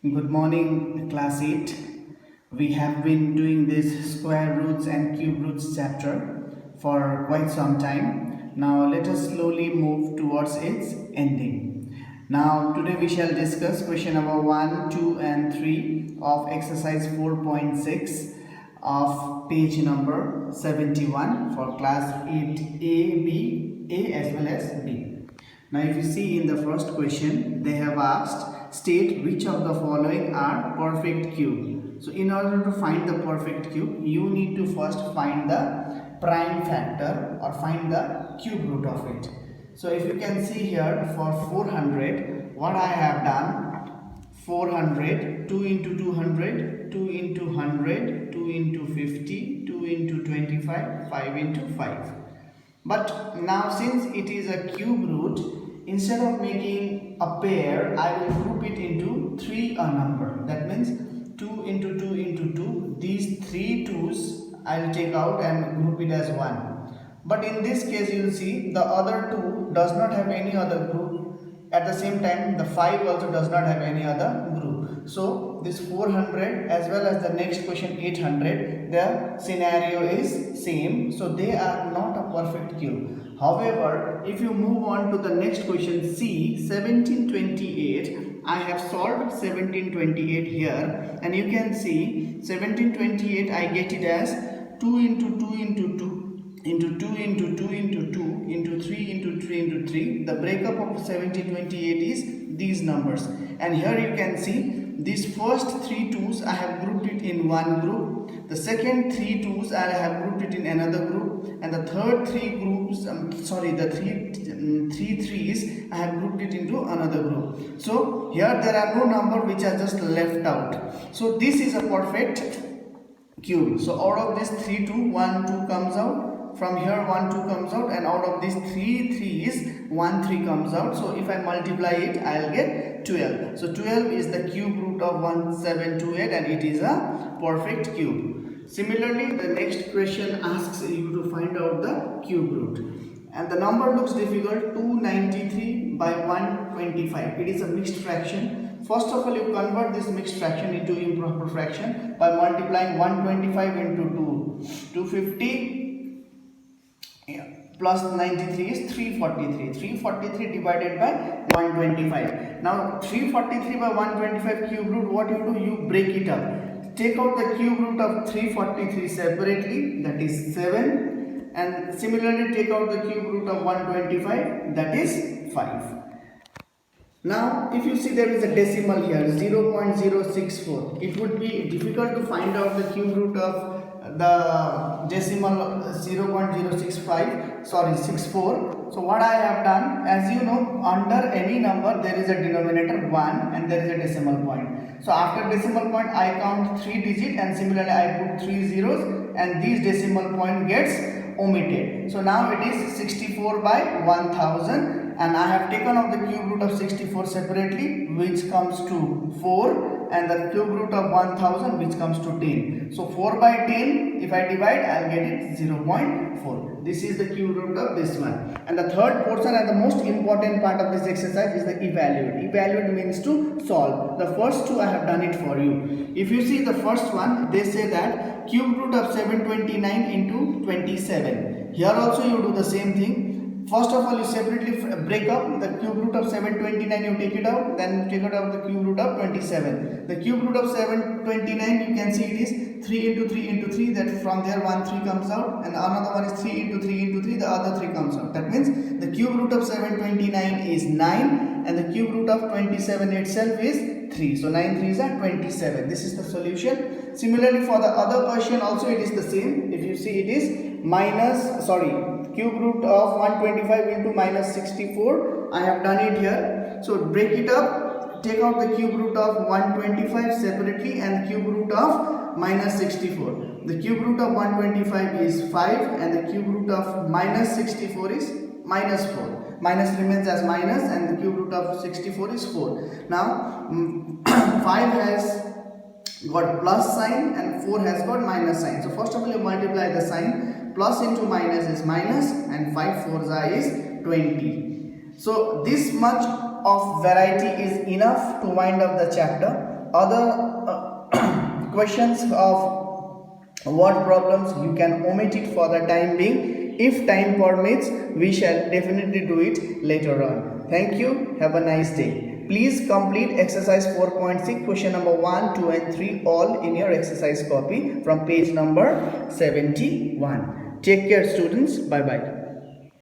Good morning, class 8. We have been doing this square roots and cube roots chapter for quite some time. Now let us slowly move towards its ending. Now today we shall discuss question number 1, 2 and 3 of exercise 4.6 of page number 71 for class 8A, B, A as well as B. Now if you see in the first question, they have asked state which of the following are perfect cube. So in order to find the perfect cube, you need to first find the prime factor or find the cube root of it. So if you can see here for 400, what I have done, 400, 2 into 200, 2 into 100, 2 into 50, 2 into 25, 5 into 5. But now since it is a cube root, instead of making a pair, I will group it into 3 a number. That means 2 into 2 into 2. These 3 2's I will take out and group it as 1. But in this case you will see the other 2 does not have any other group. At the same time the 5 also does not have any other group. So this 400 as well as the next question 800, the scenario is same. So they are not a perfect cube. However, if you move on to the next question C, 1728, I have solved 1728 here and you can see 1728 I get it as 2 into 2 into 2 into 2 into 2 into 2 into 3 into 3 into 3. The breakup of 1728 is these numbers, and here you can see these first 3 2's I have grouped it in one group, the second 3 2's I have grouped it in another group, and the third 3 groups the three threes I have grouped it into another group. So here there are no number which are just left out. So this is a perfect cube. So out of this 3 2, 1 2 comes out. From here 1 2 comes out, and out of these 3 3's 1 3 comes out. So if I multiply it, I'll get 12. So 12 is the cube root of 1728 and it is a perfect cube. Similarly, the next question asks you to find out the cube root. And the number looks difficult, 293 by 125. It is a mixed fraction. First of all, you convert this mixed fraction into improper fraction by multiplying 125 into 250 plus 93 is 343. 343 divided by 125. Now 343 by 125 cube root, what you do? You break it up. Take out the cube root of 343 separately, that is 7. And similarly take out the cube root of 125, that is 5. Now if you see there is a decimal here, 0.064. It would be difficult to find out the cube root of the decimal 0.065 64. So what I have done, as you know, under any number there is a denominator 1 and there is a decimal point. So after decimal point I count 3 digits, and similarly I put 3 zeros, and these decimal point gets omitted. So now it is 64 by 1000, and I have taken out the cube root of 64 separately, which comes to 4, and the cube root of 1000, which comes to 10. So 4 by 10, if I divide, I'll get it 0.4. This is the cube root of this one. And the third portion and the most important part of this exercise is the evaluate. Evaluate means to solve. The first two I have done it for you. If you see the first one, they say that cube root of 729 into 27. Here also you do the same thing. First of all, you separately break up the cube root of 729, you take it out, then take it out the cube root of 27. The cube root of 729, you can see it is 3 into 3 into 3, that from there 1 3 comes out, and another one is 3 into 3 into 3, the other 3 comes out. That means the cube root of 729 is 9 and the cube root of 27 itself is 3. So 9 3s are 27. This is the solution. Similarly for the other question also it is the same. If you see it is cube root of 125 into minus 64. I have done it here. So break it up, take out the cube root of 125 separately and the cube root of minus 64. The cube root of 125 is 5 and the cube root of minus 64 is minus 4. Minus remains as minus and the cube root of 64 is 4. Now 5 has got plus sign and 4 has got minus sign. So first of all you multiply the sign. Plus into minus is minus, and 5 4s is 20. So this much of variety is enough to wind up the chapter. other questions of word problems, you can omit it for the time being. If time permits, we shall definitely do it later on. Thank you. Have a nice day. Please complete exercise 4.6 question number 1, 2 and 3 all in your exercise copy from page number 71. Take care students. Bye bye.